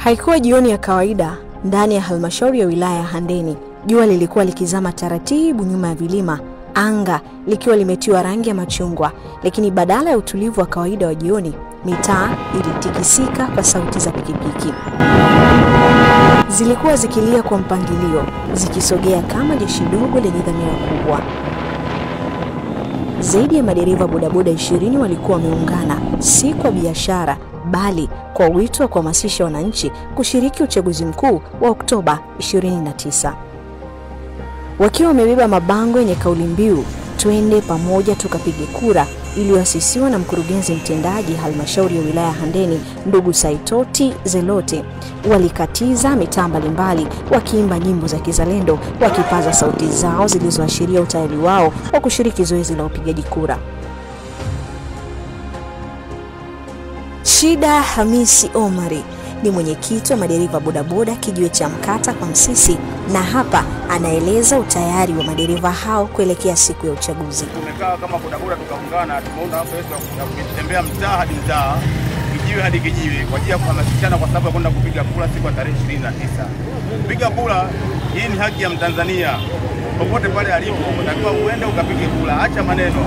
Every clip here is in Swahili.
Haikuwa jioni ya kawaida ndani ya halmashauri ya wilaya ya Handeni. Jua lilikuwa likizama taratibu nyuma ya vilima, anga likiwa limetiwa rangi ya machungwa, lakini badala ya utulivu wa kawaida wa jioni, mitaa ilitikisika kwa sauti za pikipiki. Zilikuwa zikilia kwa mpangilio, zikisogea kama jeshi dogo lenye dhamira kubwa. Zaidi ya madereva bodaboda 20 walikuwa wameungana, si kwa biashara, bali kwa wito wa kuhamasisha wananchi kushiriki uchaguzi mkuu wa Oktoba 29. Wakiwa wamebeba mabango yenye kauli mbiu "Twende pamoja tukapige kura", iliyoasisiwa na mkurugenzi mtendaji halmashauri ya wilaya Handeni, ndugu Saitoti Zelote, walikatiza mitaa mbalimbali wakiimba nyimbo za kizalendo, wakipaza sauti zao zilizoashiria utayari wao wa kushiriki zoezi la upigaji kura. Shida Hamisi Omari ni mwenyekiti wa madereva bodaboda Kijiwe cha Mkata kwa Msisi, na hapa anaeleza utayari wa madereva hao kuelekea siku ya uchaguzi. Tumekaa kama bodaboda tukaungana, tumeona hapo yetu ya kutembea mtaa hadi mtaa, kijiwe hadi kijiwe, kwa ajili ya kuhamasishana kwa sababu ya kwenda kupiga kura siku ya tarehe 29. Kupiga kura hii ni haki ya Mtanzania. Popote pale alipo unatakiwa uende ukapige kura, acha maneno.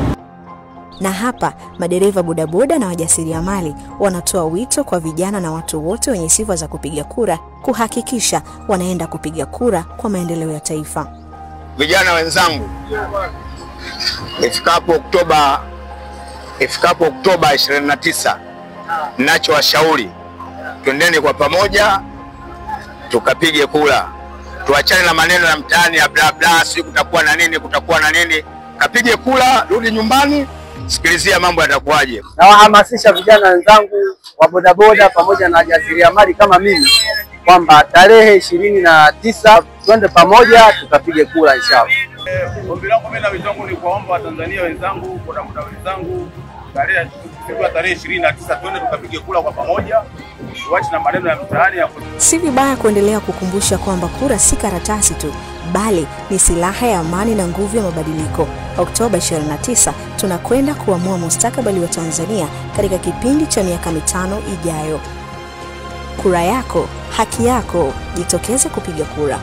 Na hapa madereva bodaboda na wajasiriamali wanatoa wito kwa vijana na watu wote wenye sifa za kupiga kura kuhakikisha wanaenda kupiga kura kwa maendeleo ya taifa. Vijana wenzangu, ifikapo Oktoba 29, ninachowashauri, twendeni kwa pamoja tukapige kura. Tuachane na maneno ya mtaani ya bla bla, si kutakuwa na nini. Kapige kura, rudi nyumbani, sikilizia mambo yatakuwaje. Na wahamasisha vijana wenzangu wa bodaboda pamoja na wajasiriamali kama mimi kwamba tarehe 29 twende pamoja tukapige kura inshallah. Ombi langu mimi na wenzangu ni kuomba Watanzania wenzangu, bodaboda wenzangu, tarehe 29 twende tukapige kura kwa pamoja. Tuache na maneno ya mtaani ya. Si vibaya kuendelea kukumbusha kwamba kura si karatasi tu, bali ni silaha ya amani na nguvu ya mabadiliko. Oktoba 29 tunakwenda kuamua mustakabali wa Tanzania katika kipindi cha miaka 5 ijayo. Kura yako, haki yako, jitokeze kupiga kura.